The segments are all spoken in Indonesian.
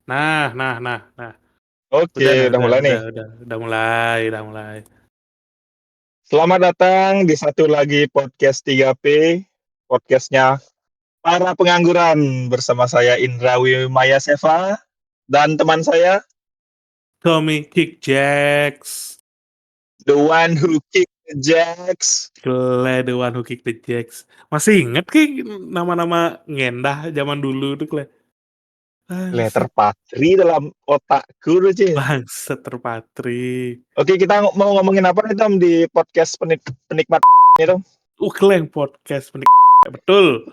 Nah. Oke, udah mulai nih. Udah mulai. Selamat datang di satu lagi podcast 3P, podcastnya para pengangguran bersama saya Indra Wimaya Seva dan teman saya Tommy Kick Jacks. the one who kick the jacks. Kle the one who kick the jacks. Masih inget ki nama-nama ngendah zaman dulu tuh Kle. Bangsat, Terpatri dalam otakku tuh, Ci. bangsat terpatri. Oke, kita mau ngomongin apa nih, Tom, di podcast penikmat ini, Tom? Kle yang podcast betul.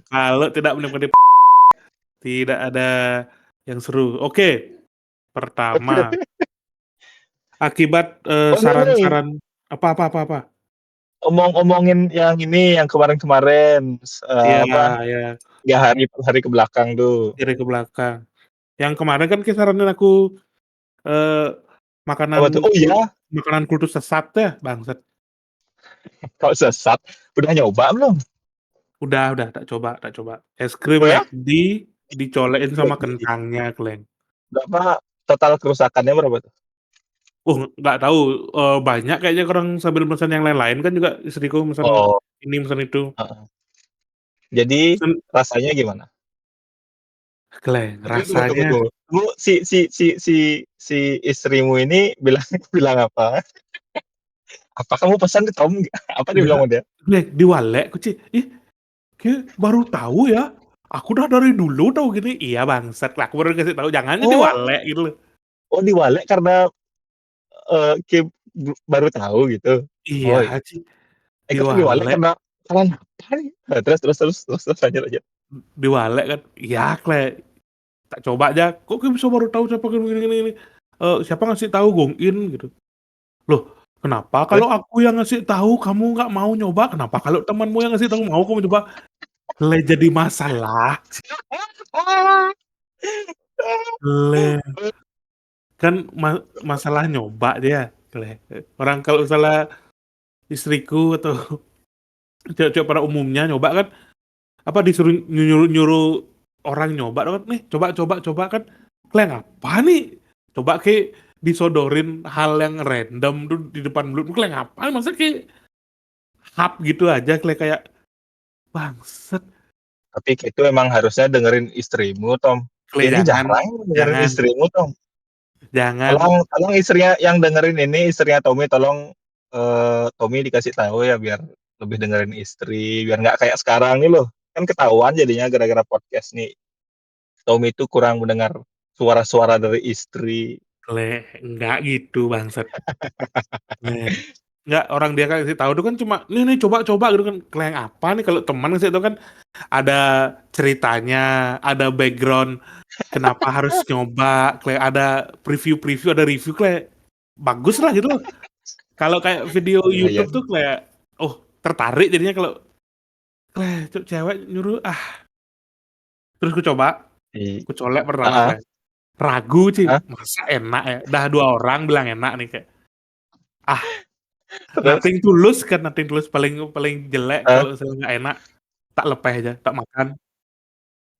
Kalau tidak menikmati tidak ada yang seru. Oke, pertama akibat Oh nih, saran-saran apa. omongin yang ini, yang kemarin-kemarin, Iya, apa, ya, 3 hari ke belakang tuh. kiri ke belakang. Yang kemarin kan kita saranin aku eh, Apa tuh? Oh iya, makanan kultus sesat ya, bangsat. kau sesat. Udah nyoba belum? Udah tak coba. Es krim Oh ya? McD dicolekin sama McD. kentangnya, Kleng. Berapa total kerusakannya berapa tuh? Nggak tahu, banyak kayaknya orang sambil pesan yang lain-lain kan juga istriku pesan Oh, ini pesan itu. heeh. Jadi Pesan, rasanya gimana? Kleng, Tunggu, rasanya tunggu. Tunggu, si istrimu ini bilang bilang apa? Apa kamu pesan ke Tom? Apa dia enggak, bilang sama dia? Kleng, diwalek kuci. Ih, kayak baru tahu ya. Aku udah dari dulu tahu gini. Iya bangsat, lah aku baru kasih tahu jangan Oh, diwalek gitu loh. oh diwalek karena Kim baru tahu gitu. Iya, Oh iya. Ci. Kata diwalek Diwalek, karena kalian apa nih? Nah, terus lanjut. diwalek kan. Iya, Kleng. Tak coba aja. Kok gue bisa baru tahu siapa gini. Siapa ngasih tahu Gong In gitu. Loh, kenapa Terus? kalau aku yang ngasih tahu kamu nggak mau nyoba? Kenapa kalau temanmu yang ngasih tahu mau kamu coba? Le jadi masalah. Le kan masalah nyoba dia. Le. Orang kalau salah istriku atau cewek-cewek pada umumnya nyoba kan apa disuruh nyuruh orang nyoba kan nih coba kan kalian apa nih coba ke disodorin hal yang random tuh di depan mulut kalian apa masa ke hap gitu aja kalian kayak bangset Tapi itu emang harusnya dengerin istrimu, Tom. kalian Ini jangan jarang dengerin jangan istrimu, Tom. jangan Tolong istrinya yang dengerin ini, istrinya Tommy, tolong Tommy dikasih tahu ya biar lebih dengerin istri, biar nggak kayak sekarang nih loh. Kan ketahuan jadinya gara-gara podcast nih. Tommy itu kurang mendengar suara-suara dari istri. kalian enggak gitu bangset. Nah, enggak orang dia kasih tahu tuh kan cuma nih coba gitu kan kalian apa nih kalau teman sih itu kan ada ceritanya, ada background kenapa harus nyoba, kayak ada preview, ada review kayak bagus lah gitu loh. Kalau kayak video Iya, iya. YouTube tuh kayak oh tertarik jadinya kalau kayak cewek nyuruh terus ku coba, I, ku colek pertama ah, kayak ragu sih ah, masa enak ya, dah 2 orang bilang enak nih kayak ah terus nothing tulus paling paling jelek ah, kalau misalnya nggak enak tak lepeh aja, tak makan.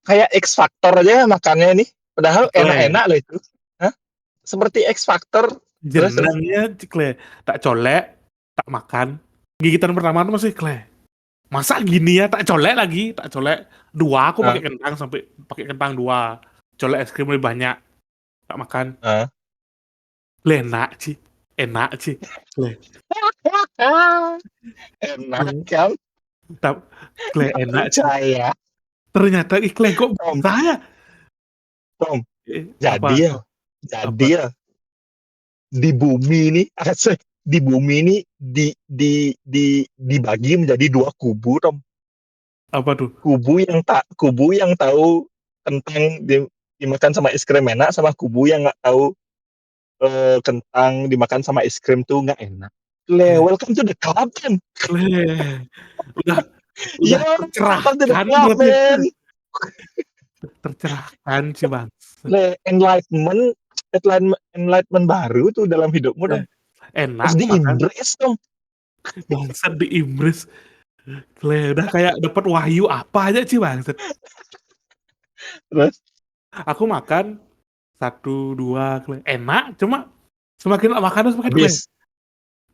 kayak X Factor aja makannya ini. Padahal Cikle, enak-enak loh itu. Hah? Seperti X Factor. Terus. jenengnya cikle, tak colek, tak makan. Gigitan pertama tuh masih kle. Masa gini ya, tak colek 2, aku Ah, pakai kentang sampai pakai kentang 2. Colek es krim lebih banyak, tak makan. ah. Le, enak sih. Le, Enak le, kan? tak, le Nggak enak sih. percaya. Ternyata iklan kok Tom, bisa ya? Tom. Apa? Jadi ya, jadi Apa? ya di bumi ini asik, di bumi ini dibagi menjadi 2 kubu, Tom. Apa tuh? Kubu yang tahu kentang dimakan sama es krim enak, sama kubu yang nggak tahu kentang dimakan sama es krim tuh nggak enak. Le, Welcome to the club, kan? le, udah, udah Ya, welcome to the tercerahkan club, berarti. man. Tercerahkan sih bang. Enlightenment, enlightenment baru tuh dalam hidupmu, Le, Tom. enak Harus aku makan. di-embrace, Tom. Bangsat di Inggris. Udah kayak dapat wahyu apa aja sih bangsat. Terus, Aku makan 1, 2 enak, cuma semakin makan semakin Habis.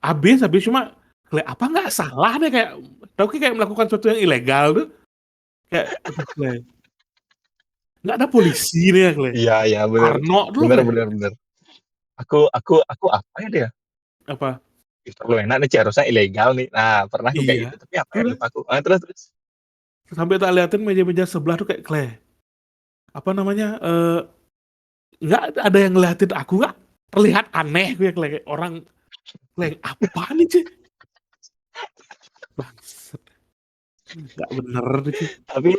habis cuma apa nggak salah deh kayak Tauki kayak melakukan sesuatu yang ilegal tuh kayak aduh nggak ada polisi nih ya Iya, iya, bener. Parno dulu Bener, bener, bener. Aku apa ya dia? apa Ih, terlalu enak nih, harusnya ilegal nih. Nah, pernah aku kayak iya gitu, tapi apa ya, udah lupa aku. Terus, terus. sampai tak liatin meja-meja sebelah tuh kayak apa namanya nggak ada yang ngeliatin aku nggak terlihat aneh gue kayak orang apa nih sih bangset nggak bener sih Tapi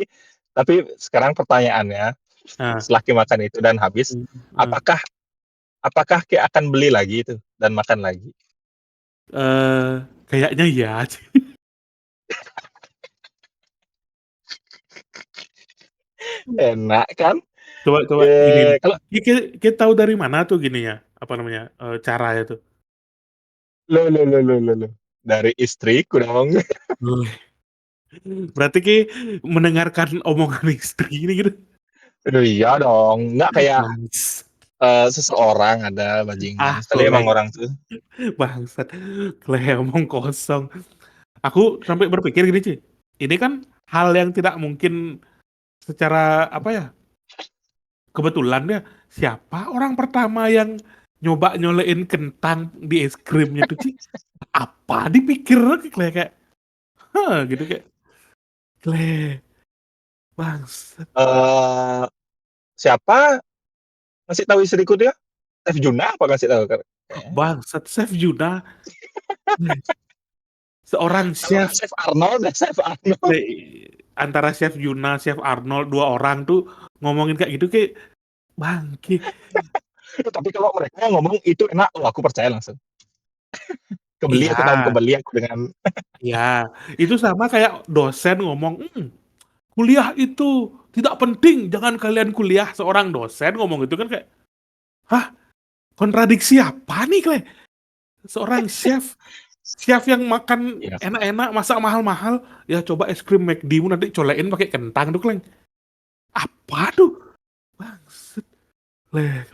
tapi sekarang pertanyaannya, nah setelah Ki makan itu dan habis, eh, apakah apakah Ki akan beli lagi itu dan makan lagi? kayaknya ya Enak kan? coba coba gini nih Kalau kita tahu dari mana tuh gini ya apa namanya caranya tuh loh, dari istriku dong. berarti ki mendengarkan omongan istri ini gitu Aduh, iya dong, nggak kayak, Bangs. seseorang ada bajingan, sekali emang Klek orang tuh. bangsat klek omong kosong aku sampai berpikir gini sih ini kan hal yang tidak mungkin secara apa ya kebetulan ya siapa orang pertama yang nyoba nyolein kentang di es krimnya tuh sih apa dipikir kayak gitu kayak kayak bangsat Eee, siapa ngasih tahu istriku dia? Chef Juna apa ngasih tahu? Kayaknya. bangsat Chef Juna seorang Kalau chef nggak Chef Arnold, ya Chef Arnold. antara Chef Juna Chef Arnold dua orang tuh ngomongin kayak gitu kayak bangke Tapi kalau mereka ngomong itu enak, oh aku percaya langsung. Kebeli, iya aku tahu kebeli aku dengan iya itu sama kayak dosen ngomong kuliah itu tidak penting jangan kalian kuliah seorang dosen ngomong gitu kan kayak hah kontradiksi apa nih seorang chef yang makan iya. enak-enak masak mahal-mahal ya coba es krim McD mu nanti colein pakai kentang tuh apa tuh bangset kleh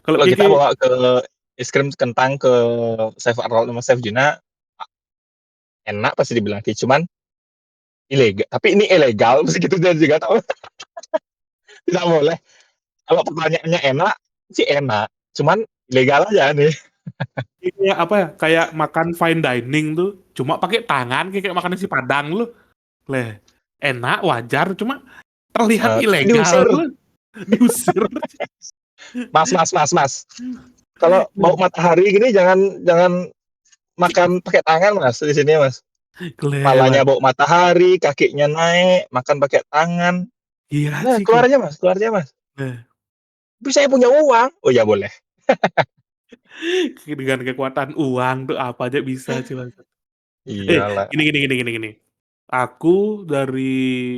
kalau Kalau kita Kiki bawa ke es krim kentang ke Chef Arnold sama Chef Juna, enak pasti dibilang gitu, cuman ilegal. Tapi ini ilegal, meskipun dia juga tahu tidak boleh. Kalau pertanyaannya enak, sih enak, cuman ilegal aja nih. kayak apa ya kayak makan fine dining tuh cuma pakai tangan kayak makan nasi Padang lu leh enak wajar cuma terlihat Tapi ilegal diusir, lu diusir "Mas, Mas, Mas, Mas, kalau bau matahari gini jangan jangan makan pakai tangan, Mas, di sini, Mas. kelewat Kepalanya bau matahari, kakinya naik, makan pakai tangan. iya Nah, sih keluar aja, Mas, keluar aja, Mas. Leh. Tapi saya punya uang." "Oh, ya boleh." dengan kekuatan uang tuh apa aja bisa sih Bang. Iyalah. Gini. Aku dari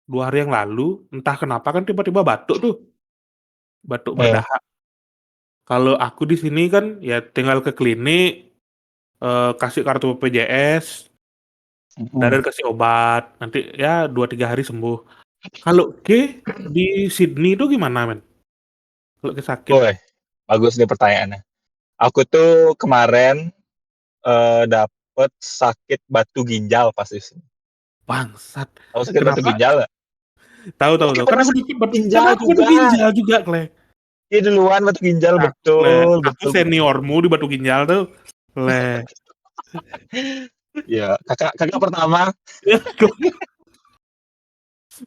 2 hari yang lalu, entah kenapa kan tiba-tiba batuk tuh, batuk Hmm, berdahak. Kalau aku di sini kan ya tinggal ke klinik, kasih kartu BPJS, mhm. dan kasih obat, nanti ya 2 3 hari sembuh. Kalau di Sydney itu gimana men? Kalau sakit? Woi, bagus nih pertanyaannya. Aku tuh kemarin, dapet sakit batu ginjal pas di sini. Bangsat. Tahu sakit batu Kenapa? ginjal nggak? Tahu. Oke, Kan pernah aku sakit dikit batu kan ginjal aku batu juga. ginjal juga, Iya duluan batu ginjal, betul Aku betul betul. seniormu di batu ginjal tuh, Iya, Kakak Kakak pertama.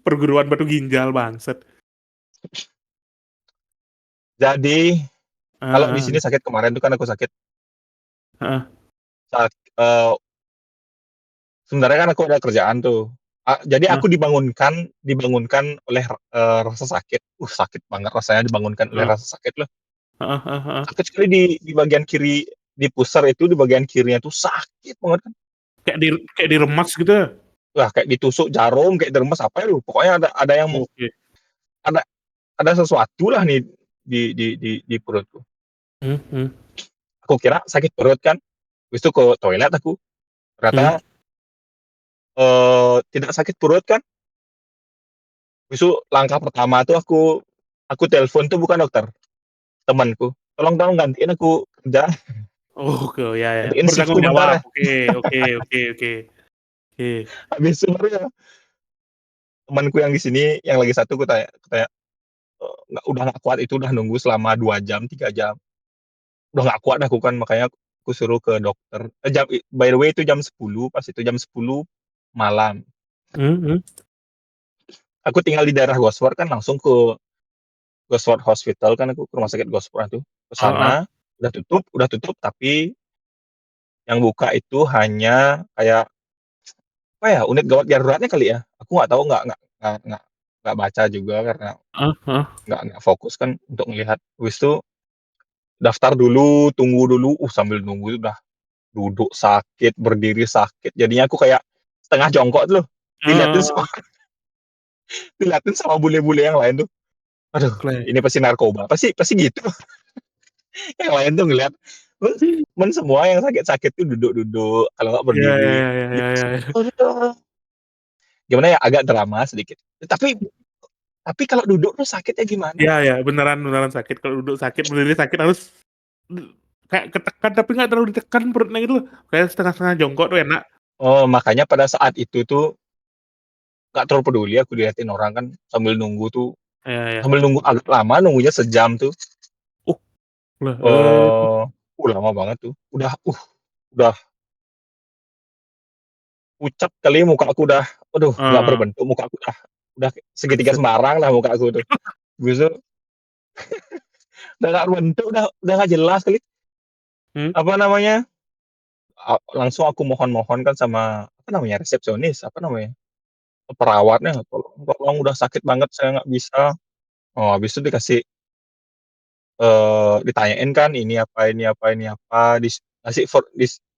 perguruan batu ginjal bangsat. Jadi, kalau di Heeh sini sakit kemarin tuh kan aku sakit heeh sak eee, sebenarnya kan aku ada kerjaan tuh. Jadi heeh aku dibangunkan dibangunkan oleh, rasa sakit. Sakit banget rasanya dibangunkan oleh heeh rasa sakit loh. heeh. Sakit sekali di bagian kiri, di pusar itu di bagian kirinya tuh sakit banget kan. Kayak diremas gitu ya? Wah, kayak ditusuk jarum, kayak diremes apa ya, pokoknya ada yang Oke. ada ada sesuatu lah nih di perutku. Mhm Aku kira sakit perut kan, habis itu ke toilet aku, mhm. ternyata, tidak sakit perut kan, Besok langkah pertama tuh aku telepon tuh bukan dokter, temanku, "Tolong dong gantiin aku kerja, Oh, ya ya, gantiin shift bertanggung sebentar jawab, ya." oke oke oke oke. Oke. Habis itu baru ya temanku yang di sini, yang lagi satu aku tanya, nggak udah nggak kuat itu udah nunggu selama 2 jam, 3 jam. Udah nggak kuat aku kan, makanya aku suruh ke dokter. By the way itu jam 10, pas itu jam 10 malam. Mhm. Aku tinggal di daerah Gosford kan langsung ke Gosford Hospital kan aku ke rumah sakit Gosford tuh, ke Heeh. sana, udah tutup tapi yang buka itu hanya kayak, apa ya, unit gawat daruratnya kali ya? Aku nggak tahu, nggak baca juga karena Heeh heeh. nggak fokus kan untuk melihat. Habis itu daftar dulu, tunggu dulu, sambil nunggu itu udah duduk sakit, berdiri sakit, jadinya aku kayak setengah jongkok tuh loh, diliatin sama Heeh. diliatin sama bule-bule yang lain tuh, "Aduh, Oke. ini pasti narkoba," pasti pasti gitu. Yang lain tuh ngeliat, men semua yang sakit-sakit tuh duduk-duduk, kalau nggak Iya iya berdiri. iya iya iya iya. Aduh, gimana ya, agak drama sedikit. Tapi kalau duduk tuh sakitnya gimana? Iya iya, beneran beneran sakit, kalau duduk sakit, berdiri sakit, harus kayak ketekan tapi nggak terlalu ditekan perutnya gitu loh, kayak setengah-setengah jongkok tuh enak. Oh, makanya pada saat itu tuh nggak terlalu peduli aku diliatin orang kan sambil nunggu tuh, Iya iya. sambil nunggu agak lama, nunggunya sejam tuh. Uh, lah, Eee, lama banget tuh. Udah pucat kali muka aku udah, aduh nggak heeh, berbentuk, muka aku udah segitiga buset. Semarang lah muka aku tuh. Habis itu udah nggak berbentuk, udah nggak jelas kali, Mmm, apa namanya, langsung aku mohon-mohon kan sama, apa namanya, resepsionis, apa namanya, perawatnya, "Tolong tolong udah sakit banget saya nggak bisa." Oh, habis itu ditanyain kan ini apa,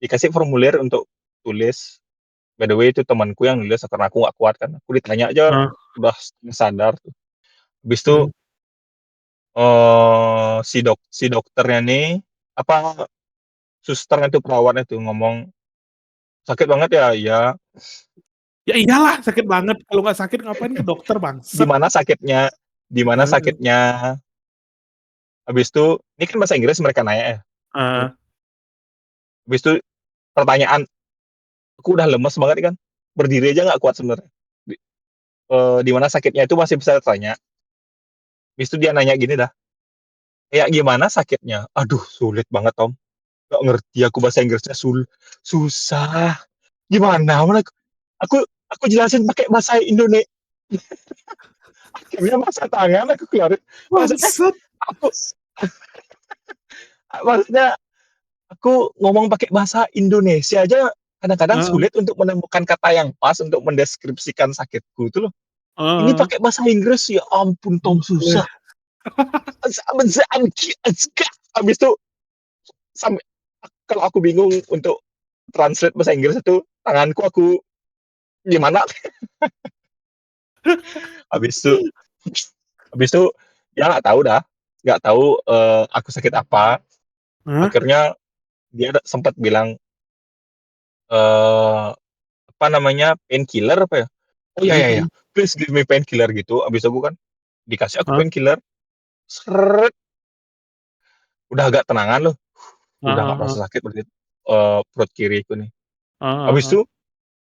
dikasih formulir untuk tulis. By the way itu temanku yang nulis karena aku nggak kuat kan, aku ditanya aja heeh, udah setengah sadar tuh. Habis itu, mhm. si dokternya nih, apa, susternya tuh, perawatnya tuh ngomong, "Sakit banget ya?" "Iya." Ya iyalah sakit banget, kalau nggak sakit ngapain ke dokter, "Di bangsat. mana sakitnya? Di mana Heeh, sakitnya?" Habis itu ini kan bahasa Inggris mereka nanya ya, heeh, habis itu pertanyaan, aku udah lemes banget kan, berdiri aja nggak kuat sebenarnya. Di di mana sakitnya itu masih bisa tanya, habis itu dia nanya gini dah, "Kayak gimana sakitnya?" Aduh sulit banget Tom, nggak ngerti aku bahasa Inggrisnya, susah. Gimana mana aku aku jelasin pakai bahasa akhirnya masa tangan aku keluarin, maksudnya bangsat. aku maksudnya aku ngomong pakai bahasa Indonesia aja kadang-kadang Heeh, sulit untuk menemukan kata yang pas untuk mendeskripsikan sakitku itu loh. Ini heeh, pakai bahasa Inggris, ya ampun Tom, boleh. susah. Habis itu sampai kalau aku bingung untuk translate bahasa Inggris itu, tanganku aku gimana, habis itu habis itu dia nggak tahu, aku sakit apa. Heeh, Akhirnya dia sempat bilang, eee, apa namanya, painkiller apa ya? Oh, ya mhm ya ya, mhm, "Please give me painkiller," gitu. Habis aku kan dikasih aku heeh, painkiller, sret, udah agak tenangan loh, udah heeh nggak heeh, merasa sakit berarti, perut kiriku nih. heeh Habis heeh. itu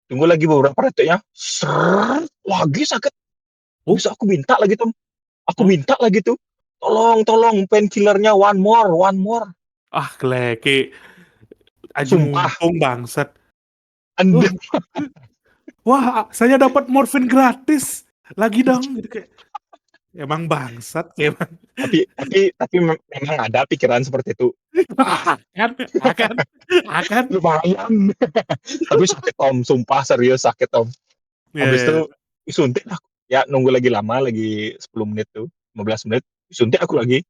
tunggu lagi beberapa detiknya, sret, lagi sakit. Habis Oh, itu aku oh, minta lagi tuh, "Tolong tolong painkiller-nya one more." ah geleke, aji Sumpah, mumpung bangsat. ande Wah wah, saya dapat morfin gratis, lagi dong, gitu kayak, emang bangsat, emang. memang ada pikiran seperti itu. Akan akan akan. Lumayan, tapi sakit Tom, sumpah serius sakit Tom. Iya Habis iya itu iya. disuntik aku, ya nunggu lagi lama, lagi 10 menit tuh, 15 menit, disuntik aku lagi,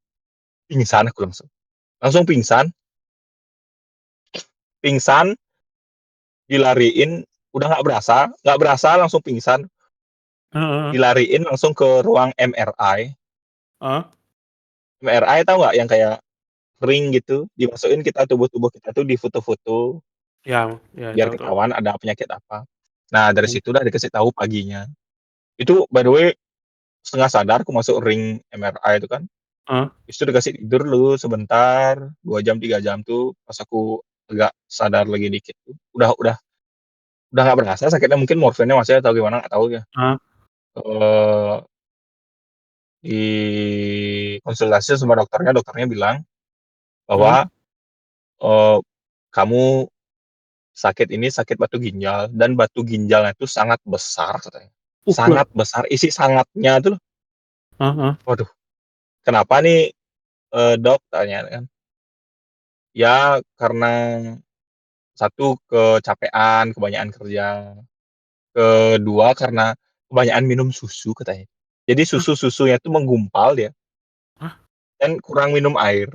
pingsan aku langsung. Langsung pingsan, pingsan, dilariin, udah nggak berasa langsung pingsan, Heeh heeh, dilariin langsung ke ruang MRI. heeh, MRI tahu nggak yang kayak ring gitu, dimasukin tubuh-tubuh kita tuh difoto-foto, iya iya, biar tahu tahu. ketahuan ada penyakit apa. Nah dari Mhm, situ udah dikasih tahu paginya. Itu by the way setengah sadar aku masuk ring MRI itu kan, Heeh, habis itu dikasih tidur dulu sebentar, 2 jam, 3 jam tuh, pas aku agak sadar lagi dikit tuh, udah nggak berasa sakitnya, mungkin morfinnya masih atau gimana nggak tahu ya. heeh, Eee, dikonsultasi sama dokternya, dokternya bilang mhm. bahwa, eee, "Kamu sakit ini sakit batu ginjal dan batu ginjalnya itu sangat besar," katanya. Lah, Sangat besar, isi sangatnya tuh, heeh heeh, waduh, "Kenapa nih, Dok?" Tanya kan. "Ya karena satu kecapean, kebanyakan kerja, kedua karena kebanyakan minum susu," katanya. Jadi hah susu-susunya tuh menggumpal dia hah? dan kurang minum air.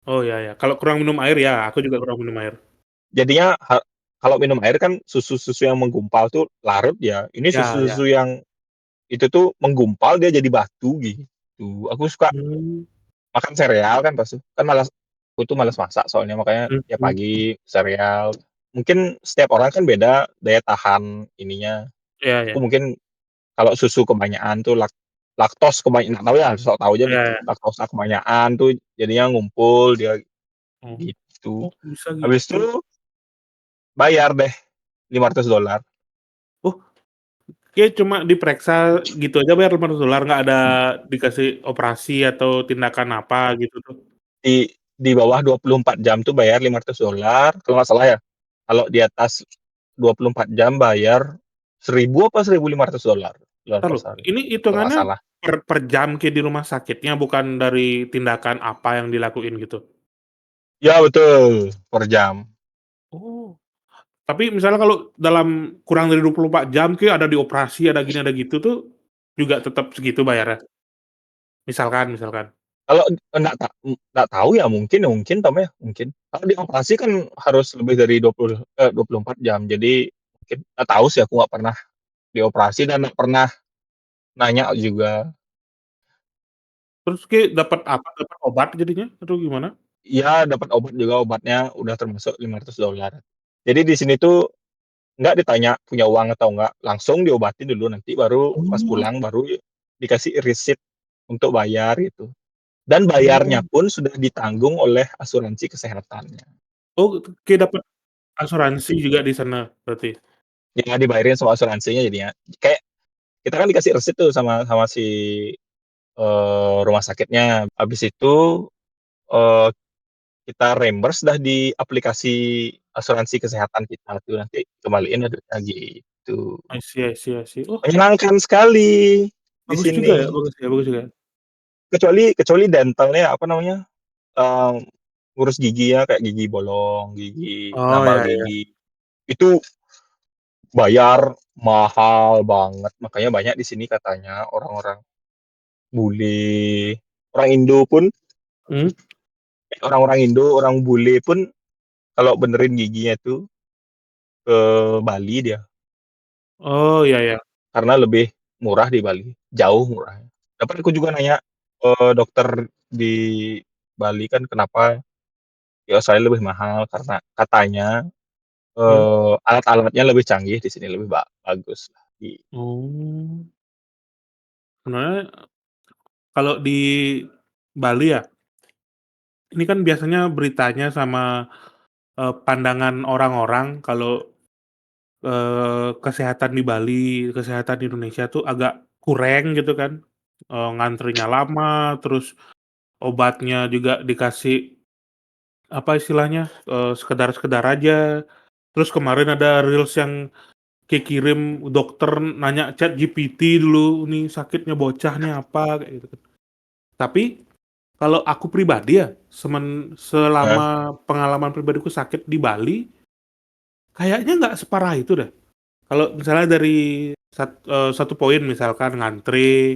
Oh, ya ya, kalau kurang minum air ya, aku juga kurang minum air. Jadinya kalau minum air kan susu-susu yang menggumpal tuh larut ya, ini Ya ya, susu-susu yang itu tuh menggumpal dia jadi batu gitu. Aku suka mmm, makan sereal kan pas itu, kan malas aku tuh malas masak soalnya makanya ya mhm, pagi sereal. Mungkin setiap orang kan beda daya tahan ininya. iya iya, Aku mungkin kalau susu kebanyakan tuh laktos kebanyakan nggak tahu ya, sok tahu aja iya dikit, iya, laktosa kebanyakan tuh jadinya ngumpul dia oh gitu. oh bisa Habis gitu. itu bayar deh $500. Oh, dia cuma diperiksa gitu aja bayar $500, nggak ada dikasih operasi atau tindakan apa gitu tuh? Di bawah 24 jam tuh bayar $500 kalau nggak salah ya. Kalau di atas 24 jam bayar 1.000 apa $1.500 dolar Entar per loh, hari, ini kalau nggak hitungannya salah. per jam Ki di rumah sakitnya, bukan dari tindakan apa yang dilakuin gitu? Ya betul, per jam. Oh, tapi misalnya kalau dalam kurang dari 24 jam Ki ada dioperasi, ada gini, ada gitu tuh, juga tetap segitu bayarnya? Misalkan. Kalau nggak tahu ya mungkin Tom ya, mungkin. Kalau dioperasi kan harus lebih dari 24 jam. Jadi mungkin nggak tahu sih aku nggak pernah dioperasi dan nggak pernah nanya juga. Terus Ki dapat apa, dapat obat jadinya atau gimana? Iya dapat obat juga, obatnya udah termasuk $500. Jadi di sini tuh nggak ditanya punya uang atau enggak, langsung diobatin dulu, nanti baru pas Oh pulang baru dikasih receipt untuk bayar gitu. Dan bayarnya oh pun sudah ditanggung oleh asuransi kesehatannya. oh, Ki dapat asuransi juga di sana berarti? Ya dibayarin sama asuransinya jadinya. Kayak kita kan dikasih receipt tuh sama sama si, rumah sakitnya. Habis itu, eee, kita reimburse dah di aplikasi asuransi kesehatan kita tuh, nanti kembaliin dah duitnya gitu. I see I see I see. Oh, Menyenangkan sekali di bagus juga ya sini. bagus ya bagus juga ya. Kecuali kecuali dentalnya, apa namanya, eee, ngurus gigi ya, kayak gigi bolong, gigi Oh, nambal ya ya. gigi, itu bayar mahal banget. Makanya banyak di sini katanya orang-orang bule, orang Indo pun Mmm, orang-orang Indo, orang bule pun kalau benerin giginya tuh ke Bali dia, oh, iya iya, karena lebih murah di Bali, jauh murahnya. Dapat aku juga nanya, dokter di Bali kan kenapa di Australia lebih mahal, karena katanya mhm, Alat-alatnya lebih canggih di sini, lebih bagus lah oh, sebenarnya kalau di Bali ya, ini kan biasanya beritanya sama, pandangan orang-orang kalau, kesehatan di Bali, kesehatan di Indonesia tuh agak kurang gitu kan, ngantrinya lama, terus obatnya juga dikasih, apa istilahnya, sekedar-sekedar aja. Terus kemarin ada reels yang kirim dokter nanya ChatGPT dulu, "Nih sakitnya bocah nih apa?" Kayak gitu kan. Tapi kalau aku pribadi ya, heeh, selama pengalaman pribadiku sakit di Bali, kayaknya nggak separah itu deh. Kalau misalnya dari satu poin misalkan ngantri,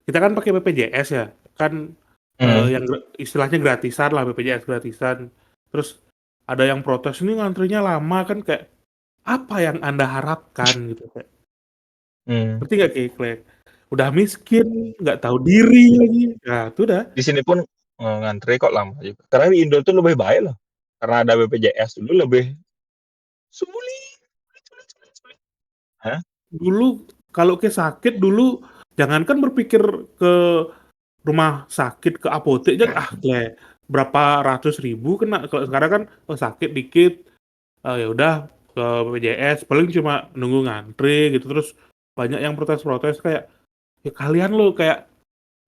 kita kan pakai BPJS ya, kan, mhm, yang istilahnya gratisan lah, BPJS gratisan. Terus ada yang protes, "Ini ngantrinya lama," kan kayak, apa yang Anda harapkan gitu, kayak mmm. ngerti nggak, kayak udah miskin, nggak tahu diri lagi, nah itu dah. Di sini pun, ngantri kok lama juga. Karena di Indo tuh lebih baik loh, karena ada BPJS dulu lebih sulit sulit sulit sulit. Hah? Dulu kalau sakit dulu Jangankan berpikir ke rumah sakit, ke apotek aja, berapa ratus ribu kena. Kalau sekarang kan, oh sakit dikit, ya udah ke BPJS, paling cuma nunggu ngantri gitu, terus banyak yang protes-protes kayak, "Ya kalian loh kayak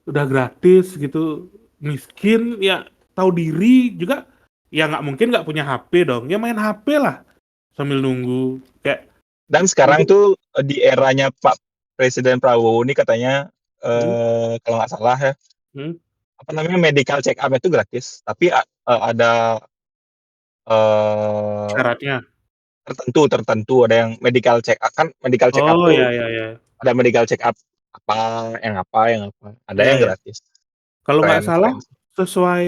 udah gratis gitu, miskin, ya tahu diri juga, ya nggak mungkin nggak punya HP dong, ya main HP lah sambil nunggu." Kayak Dan sekarang mungkin tuh di eranya Pak Presiden Prabowo ini katanya hmm, kalau nggak salah ya, hmm, apa namanya medical check up itu gratis, tapi ada eh, syaratnya. tertentu ada yang medical check up kan medical check up Oh, tuh ya ya ya. ada medical check up apa, ada Ya yang ya. gratis. Kalau nggak Keren salah keren. sesuai,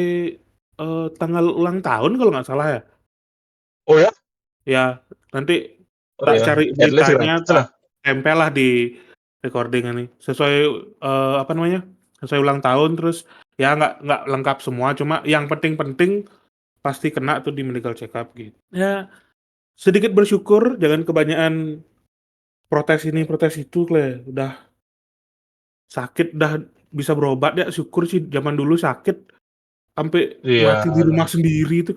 tanggal ulang tahun kalau nggak salah ya. Oh ya? Ya, nanti Oh tak ya, cari at least beritanya, gratis tak lah. tempel lah di recording ini. Sesuai, apa namanya, sesuai ulang tahun, terus ya nggak lengkap semua, cuma yang penting-penting pasti kena tuh di medical check up gitu. Ya, sedikit bersyukur, jangan kebanyakan protes ini, protes itu, udah sakit, udah bisa berobat ya, syukur sih. Zaman dulu sakit sampai Iya. mati di rumah sendiri itu,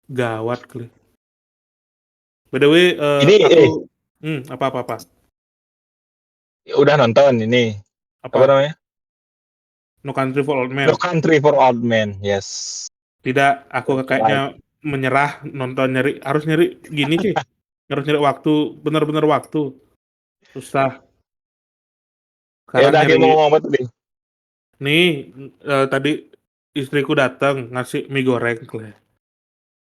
gawat, By the way, Ini aku apa apa apa? udah nonton ini apa Apa? namanya? No Country for Old No Men. Country for Old Men. Yes. Tidak, aku That's right. kayaknya menyerah nonton, harus nyari gini sih, harus nyari waktu, bener-bener waktu, susah. Ya Sekarang udah kita mau nyari, ngomong apa tadi? nih, tadi istriku datang ngasih mie goreng, Oh ya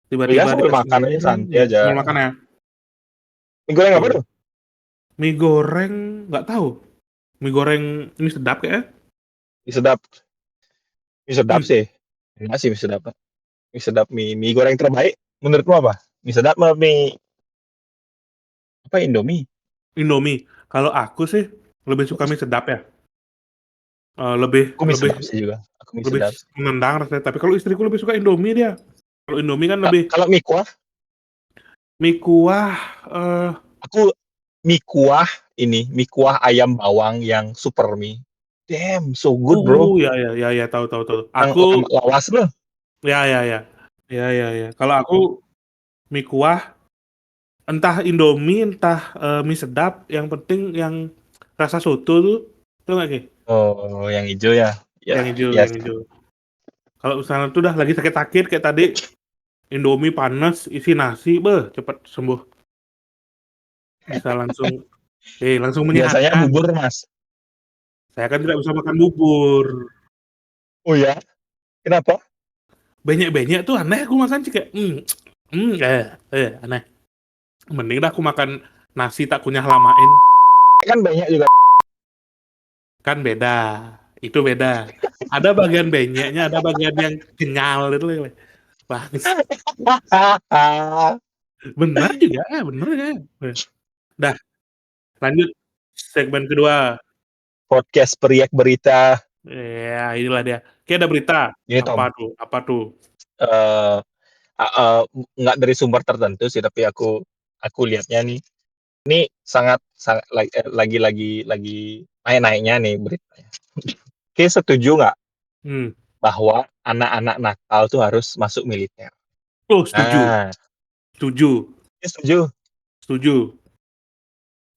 tiba-tiba sambil dikasih makan aja santai ya, aja. sambil makan ya. Mie goreng apa Tuh, tuh? mie goreng nggak tahu, mie goreng ini sedap ya. Mie sedap. Mie sedap Hmm, sih. Enggak sih mie sedap. Mie sedap mie goreng terbaik menurutmu apa? Mie sedap apa mie apa Indomie? Indomie. Kalau aku sih lebih suka mie sedap ya. Lebih Aku mie lebih sedap sih juga. Aku mie lebih sedap sih. menendang rasanya. Tapi kalau istriku lebih suka Indomie dia. Kalau Indomie kan lebih Kalau mie kuah, mie kuah, eh aku mie kuah mie kuah ayam bawang yang super mie. Damn, so good, bro. ya ya ya ya, tahu tahu tahu. Yang Aku lawas loh. ya ya ya. Ya ya ya. Kalau aku mie kuah, entah Indomie, entah mie sedap, yang penting yang rasa soto tuh nggak sih? Oh, yang hijau ya. Ya, Yang hijau, ya. yang hijau. Kalau misalnya tuh udah lagi sakit-sakit kayak tadi, Indomie panas isi nasi, cepet sembuh. Bisa langsung, langsung Biasanya menyehatkan. bubur, Mas. Saya kan tidak bisa makan bubur. Oh ya? Kenapa? Banyak-banyak tuh aneh aku makan sih, kayak, aneh. Mending dah aku makan nasi tak kunyah lamain. Kan banyak juga. Kan beda. Itu beda. Ada bagian benyeknya, ada bagian yang kenyal itu, bagus. Benar juga, bener ya. Dah, lanjut segmen kedua. Podcast periak berita. Ya, inilah dia. Kayak ada berita. Ini Apa Tom, tuh? Apa tuh? eh nggak dari sumber tertentu sih, tapi aku lihatnya nih, ini sangat sangat lagi naik-naiknya nih beritanya. Oke, setuju nggak Hmm. bahwa anak-anak nakal tuh harus masuk militer? Oh, setuju. Nah, Setuju. ini setuju. Setuju.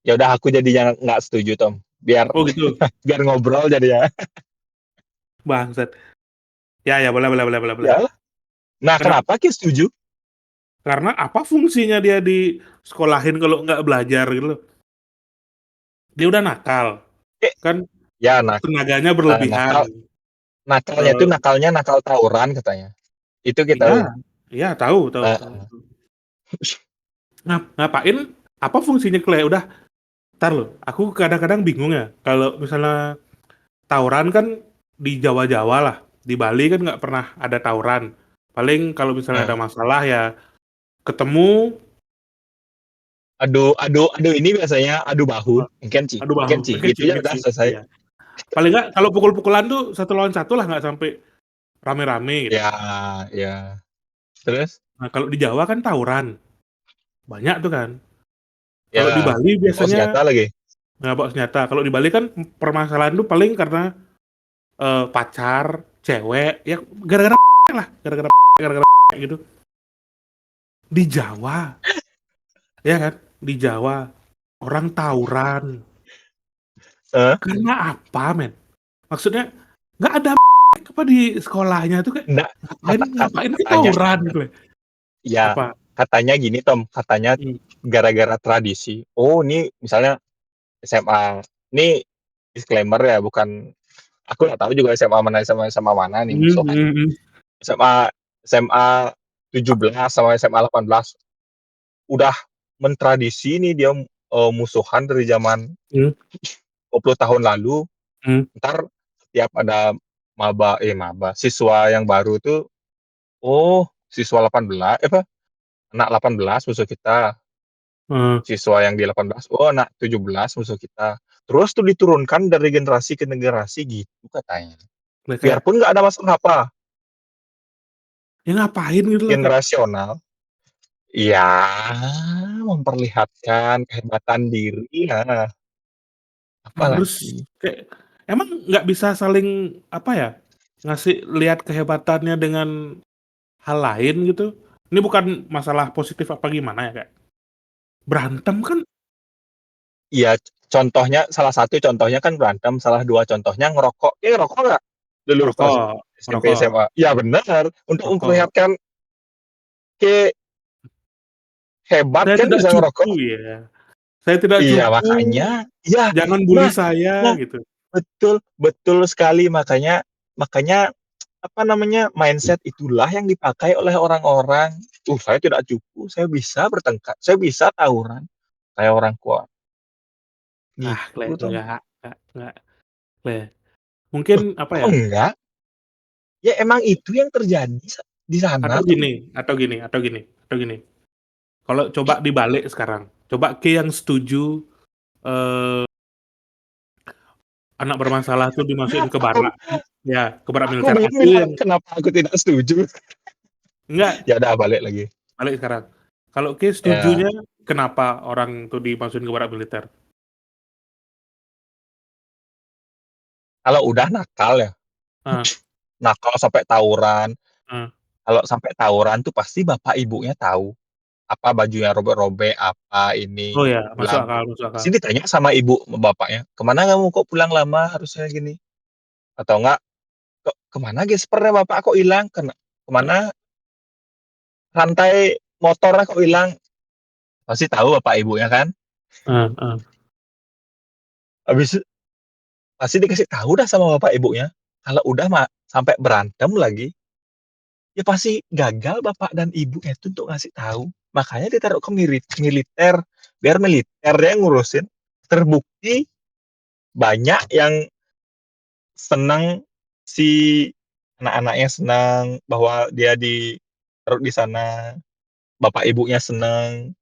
Ya udah aku jadinya nggak setuju, Tom. Biar Oh, gitu. biar ngobrol jadi ya. Bangsat. Ya, ya, boleh, boleh, boleh, boleh, boleh. Ya. Nah, Kenapa? kenapa Ki setuju? Karena apa fungsinya dia di sekolahin kalau nggak belajar gitu loh. Dia udah nakal, Eh, kan ya tenaganya nah, berlebihan. nakalnya tuh Eh, nakalnya nakal tawuran katanya. Itu kita iya, tahu. iya tahu, tahu, tahu. Nah, Ngapain? Apa fungsinya udah, tar loh. Aku kadang-kadang bingung ya. Kalau misalnya tawuran kan di Jawa-Jawa lah, di Bali kan nggak pernah ada tawuran. Paling kalau misalnya ada nah. masalah ya ketemu, Aduh ini biasanya adu bahu, apa, adu bahu, mungkin sih, gitu ya udah kecil, selesai. iya. Paling nggak kalau pukul-pukulan tuh satu lawan satu lah, nggak sampai rame-rame gitu. Ya, ya. Terus, Nah, kalau di Jawa kan tawuran, banyak tuh kan. Kalau di ya, Bali bawa biasanya senjata lagi. nggak bawa senjata. Kalau di Bali kan permasalahan tuh paling karena pacar, cewek, ya gara-gara lah, gara-gara gitu. Di Jawa, ya kan? Di Jawa orang tawuran. Heeh, Karena apa, men? Maksudnya nggak ada apa di sekolahnya tuh kayak enggak, ngapain ngapain ke katanya tawuran gitu ya? ya, Apa? katanya gini Tom, katanya Hmm. gara-gara tradisi. Oh, ini misalnya SMA, ini disclaimer ya, bukan, aku nggak tahu juga SMA mana sama sama mana nih Hmm, musuhan. hmm, hmm, SMA SMA 17 sama SMA 18 udah mentradisi nih dia musuhan dari zaman hmm, 20 tahun lalu. hmm, Ntar setiap ada maba siswa yang baru tuh, oh siswa 18, apa, anak 18 musuh kita, hmm. siswa yang di 18, oh anak 17 musuh kita. Terus tuh diturunkan dari generasi ke generasi gitu katanya. Lah kayak Biarpun nggak ada masalah apa, ya ngapain gitu loh kayak generasional. Ya, memperlihatkan kehebatan diri ya, harus apalagi. kayak emang nggak bisa saling apa ya ngasih lihat kehebatannya dengan hal lain gitu. Ini bukan masalah positif apa gimana ya kayak berantem kan Iya, contohnya salah satu contohnya kan berantem, salah dua contohnya ngerokok. Ngerokok nggak dulu pas ngerokok, SMP, ngerokok, SMA? Ya benar, untuk ngerokok. memperlihatkan ke hebat Saya kan tidak bisa cupu ngerokok. ya. Saya tidak Iya, cupu, makanya. Iya, jangan bully nah, saya nah, gitu. betul, betul sekali. Makanya, makanya apa namanya, mindset itulah yang dipakai oleh orang-orang. Saya tidak cupu, saya bisa bertengkar, saya bisa tawuran kayak orang kuat. Ah, Gitu, Tom. enggak, Kle. Mungkin Loh, apa kok ya? enggak? Ya emang itu yang terjadi di sana Atau tuh. gini, atau gini, atau gini, atau gini. Kalau coba dibalik sekarang, coba Ki yang setuju eh, anak bermasalah tuh dimasukin ke Kenapa, Tom? barak, ya ke barak Aku militer. belum Aku bilang yang kenapa aku tidak setuju. enggak Ya udah balik lagi. balik sekarang. Kalau Ki Ya, setujunya kenapa orang tuh dimasukin ke barak militer? kalau udah nakal ya, Ah, nakal sampai tawuran. ah. Kalau sampai tawuran tuh pasti bapak ibunya tahu. Apa bajunya robek-robek, apa Oh ini, ya, masuk pulang. akal, masuk akal. Pasti ditanya sama ibu, sama bapaknya, kemana kamu kok pulang lama, harusnya gini. Atau enggak, kemana gespernya bapak kok hilang, kemana rantai motornya kok hilang. Pasti tahu bapak ibunya kan. Ah, ah. Habis pasti dikasih tahu dah sama bapak ibunya. Kalau udah sampai berantem lagi, ya pasti gagal bapak dan ibunya itu untuk ngasih tahu. Makanya ditaruh ke militer, biar militer yang ngurusin. Terbukti banyak yang senang, si anak-anaknya senang bahwa dia ditaruh di sana, bapak ibunya senang.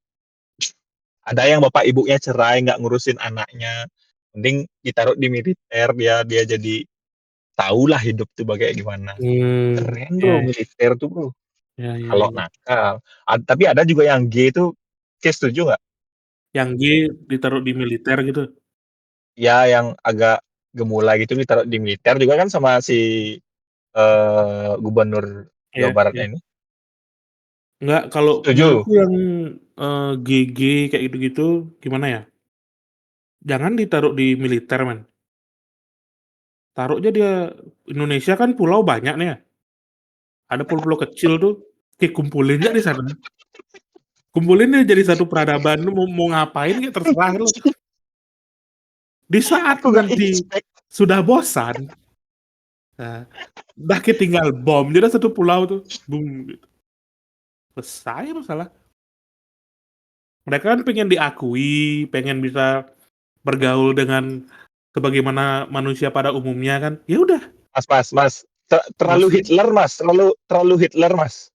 Ada yang bapak ibunya cerai nggak ngurusin anaknya, mending ditaruh di militer, dia jadi tahulah hidup tuh kayak gimana. Keren bro, Ya, militer tuh bro. ya, ya, Kalau ya. nakal. Tapi ada juga yang G itu, Oke, setuju nggak? Yang G ditaruh di militer gitu. Ya, yang agak gemulai gitu ditaruh di militer juga kan sama si gubernur Jawa Iya, Baratnya iya. ini. Enggak, kalau Setuju. menurutku yang GG kayak gitu-gitu gimana ya? Jangan ditaruh di militer, man. Taruh aja dia Indonesia kan pulau banyak nih ya. Ada pulau-pulau kecil tuh, kumpulin aja di sana. Kumpulin dia jadi satu peradaban lu mau ngapain kayak terserah lu. Di saat Aku nggak nanti expect. sudah bosan, nah, udah kayak tinggal bom, jadi satu pulau tuh, boom, gitu. Selesai masalah. Mereka kan pengen diakui, pengen bisa bergaul dengan sebagaimana manusia pada umumnya kan. Ya udah, Mas. Terlalu masukin. Hitler, Mas. Terlalu Hitler, Mas.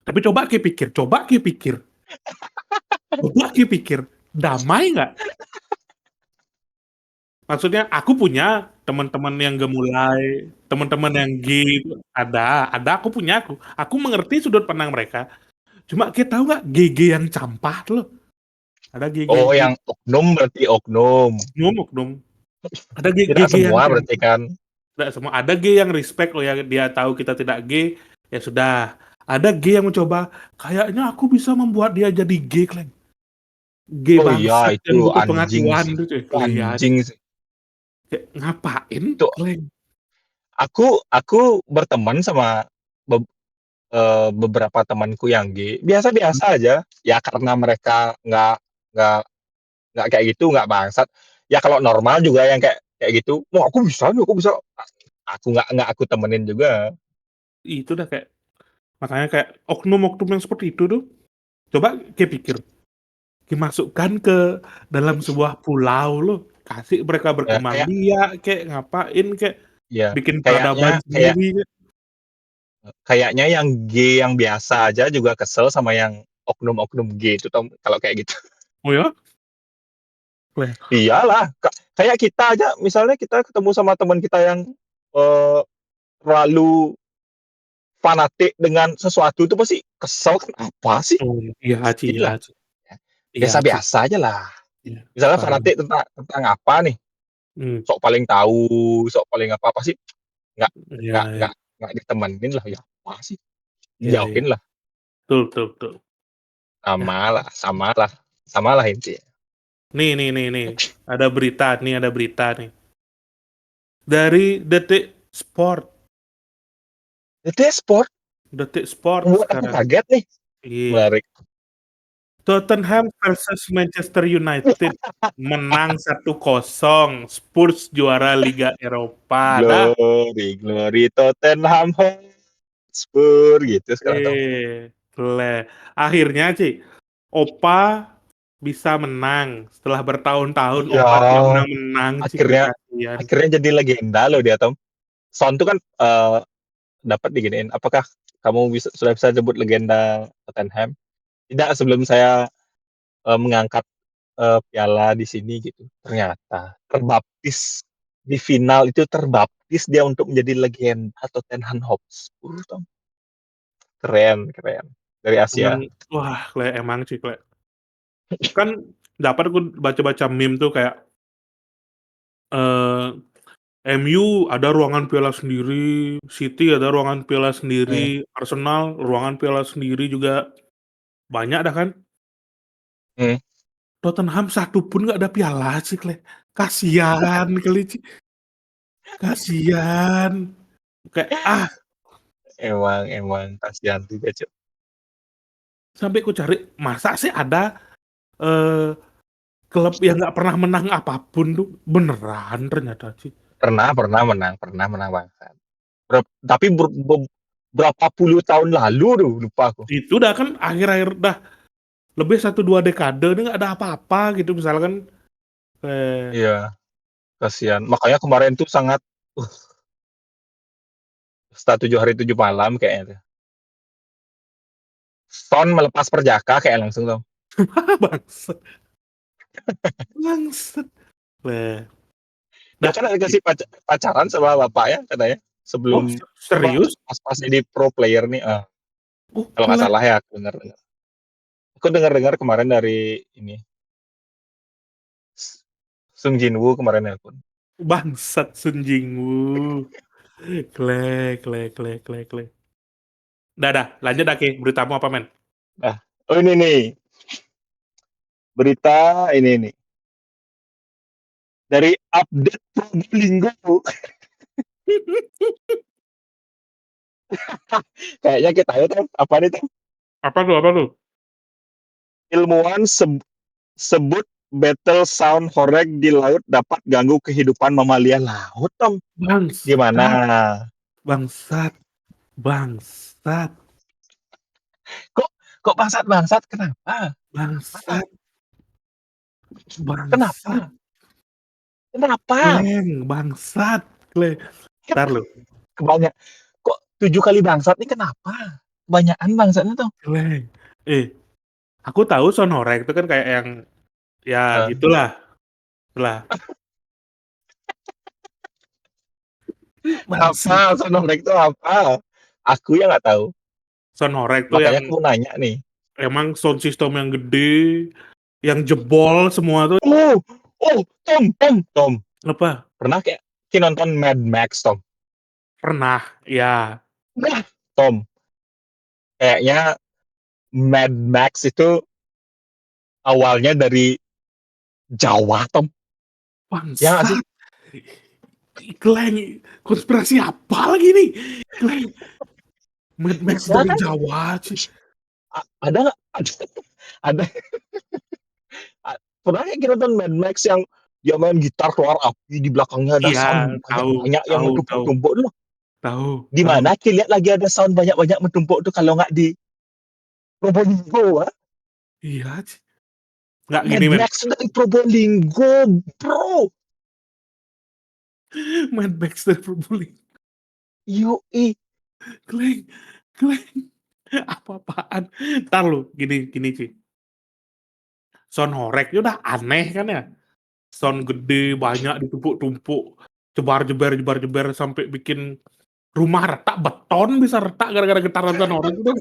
Tapi coba ke pikir, damai nggak? Maksudnya aku punya teman-teman yang gemulai, teman-teman yang gay, itu ada aku mengerti sudut pandang mereka. Cuma kita tahu nggak GG yang campah tuh loh. Ada GG Oh, G yang oknum berarti oknum. oknum. Ada Tidak GG yang semua berarti campur. kan? Nggak semua, ada G yang respect loh, yang dia tahu kita tidak G, ya sudah. Ada G yang mencoba, kayaknya aku bisa membuat dia jadi G, Kleng. G Oh iya, bangsat itu yang butuh anjing pengakuan sih. tuh, cuy. Itu Lihat, anjing sih. kayak ngapain, Itu Kleng? aku berteman sama beberapa temanku yang gay, biasa-biasa aja. Ya karena mereka nggak nggak kayak gitu, nggak bangsat. Ya kalau normal juga yang kayak kayak gitu, "Wah, aku bisa nih, aku bisa." Aku nggak aku temenin juga. Itu udah kayak, makanya kayak oknum-oknum yang seperti itu tuh, coba kayak pikir, dimasukkan ke dalam sebuah pulau loh, kasih mereka Ya berkembang kayak biak, kayak ngapain, kayak ya bikin peradaban kayaknya kayak sendiri. kayaknya yang gay yang biasa aja juga kesel sama yang oknum-oknum gay itu Tom, kalau kayak gitu. Oh ya? Kleng. Iyalah, kayak kita aja misalnya kita ketemu sama teman kita yang, eee, terlalu fanatik dengan sesuatu itu pasti kesel kan, "Apa sih?" Oh, iya Ci, iya Pastilah, Ci, ya. iya Ci, Biasa-biasa ajalah. iya, Misalnya paham. fanatik tentang tentang apa nih, Mmm, sok paling tahu, sok paling apa, pasti nggak iya nggak iya nggak nggak ditemenin lah, ya apa sih, iya iya, dijauhin lah. betul betul betul. Ya, Samalah intinya. nih, ada berita nih, dari Detik Sport Itu ya sport, Detik Sport membuat aku sekarang. kaget nih, Iya, menarik. Tottenham versus Manchester United menang 1-0, Spurs juara Liga Eropa, dah. Glory, glory Tottenham Hotspur gitu sekarang dong. Akhirnya Ci, Opa bisa menang setelah bertahun-tahun Iya, Opa tidak pernah menang, Ci, akhirnya kasihan. akhirnya jadi legenda loh dia, Tom. Son tuh kan, dapat diginiin, "Apakah kamu sudah bisa sebut legenda Tottenham?" "Tidak, sebelum saya, mengangkat, piala di sini," gitu. Ternyata terbaptis di final itu, terbaptis dia untuk menjadi legenda Tottenham Hotspur, Tom. Keren keren, dari Emang, Asia. wah, emang sih, kan dapat aku baca-baca meme tuh kayak, eee, MU ada ruangan piala sendiri, City ada ruangan piala Mmm, sendiri, Arsenal ruangan piala sendiri juga, banyak dah kan. mhm. Tottenham satu pun nggak ada piala sih, kasihan kali, Ci, kasihan. Kayak, Emang emang kasihan juga, Cuk. sampai ku cari, masa sih ada, eee, klub yang nggak pernah menang apapun tuh? Beneran ternyata, Ci. Pernah menang Bang. Tapi berapa puluh tahun lalu tuh, lupa aku. Itu udah kan akhir-akhir dah lebih 1-2 dekade ini nggak ada apa-apa gitu misalkan, Iya, kasihan. Makanya kemarin tuh sangat, uh, setelah 7 hari 7 malam kayaknya tuh. Son melepas perjaka kayak langsung tuh. bangsat, bangsat, leh, Dia dah, kan dikasih pacaran sama bapaknya katanya, oh sebelum apa, serius? pas jadi pro player nih, Oh kalau nggak salah ya aku dengar-dengar. Aku dengar-dengar kemarin dari ini, Sung Jin-woo kemarin nelpon. bangsat Sun Jingwoo, klek. Dah, lanjut dah, Ki, beritamu apa, men? Nah, oh ini nih, berita ini nih, dari update Probolinggo. Kayaknya kita tahu tuh, apa nih tuh, Apa tuh? ilmuwan sebut battle sound horeg di laut dapat ganggu kehidupan mamalia laut, Tom. Gimana? Bangsat, bangsat, bangsat, Kok kok bangsat-bangsat, kenapa? Kenapa? bangsat, bangsat, Kenapa? Kenapa? bangsat, entar lu, Kebanyak kok 7 kali bangsat nih kenapa? Kebanyakan bangsatnya tuh. kleng. Eh, aku tahu Sonorek itu kan kayak yang, ya Heeh. gitulah, lah, bangsat. Apa? Sonorek itu apa? Aku yang nggak tahu. Sonorek tuh yang Makanya aku mau nanya nih. emang sound system yang gede, yang jebol semua tuh. Oh, oh, Tom, Apa? pernah kayak nonton Mad Max, Tom? Pernah, ya. Nah, Tom, kayaknya Mad Max itu awalnya dari Jawa, Tom. Ya nggak sih? Bangsat. Glenn, konspirasi apa lagi nih? Glenn, Mad Max Iya dari kan? Jawa sih. Ada nggak? Ada, pernah kayak nonton Mad Max yang dia main gitar keluar api di belakangnya ada Iya, sound tahu, banyak-banyak yang tahu, tahu, menumpuk-numpuk dulu. tahu, Di tahu. mana lihat lagi ada sound banyak-banyak menumpuk tuh kalau nggak di Probolinggo, ah? Iya, nggak Mad gini men. Max dari Probolinggo, bro. Mad Max dari Probolinggo. Yoi. Glenn, Glenn, apa-apaan? Ntar lu, gini sih. Sound horeg udah aneh kan ya? Sound gede, banyak ditumpuk-tumpuk, jebar-jebar sampai bikin rumah retak, beton bisa retak gara-gara getaran sound horeg itu.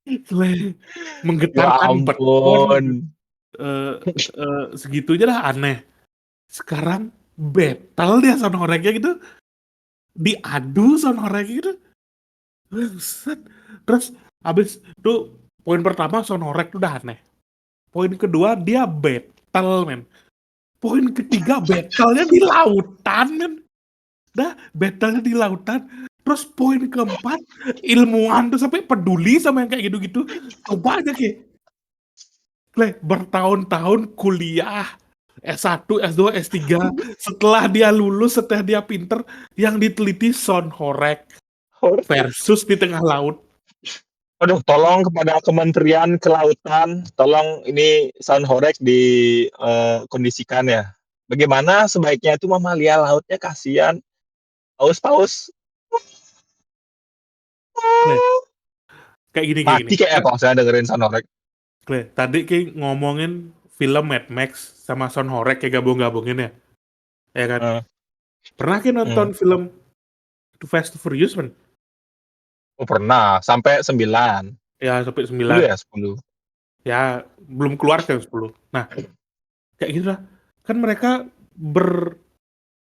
Glenn, Ya menggetarkan beton, ampun. eh, segitu aja dah aneh. Sekarang battle dia sound horegnya gitu, diadu sound horegnya gitu. Buset. Terus abis itu poin pertama sound horeg tuh udah aneh. Poin kedua dia battle men. Poin ketiga battlenya di lautan men. Dah battlenya di lautan. Terus poin keempat ilmuwan tuh sampai peduli sama yang kayak gitu-gitu. Coba aja bertahun-tahun kuliah S1, S2, S3 setelah dia lulus, setelah dia pinter, yang diteliti sound horeg versus di tengah laut. Aduh, tolong kepada Kementerian Kelautan, tolong ini sound horeg dikondisikan ya. Bagaimana sebaiknya itu mamalia lautnya kasihan. Paus-paus Kle, kayak gini. mati kayak Kan, kalau saya dengerin sound horeg. tadi kayak ngomongin film Mad Max sama sound horeg kayak gabung-gabungin ya. Ya kan? Hmm, Pernah kayak nonton hmm. film Too Fast to Furious kan? Oh, pernah sampai 9. Ya sampai 10 9. ya, 10. Ya belum keluar ke 10. Nah, kayak gitu lah. Kan mereka ber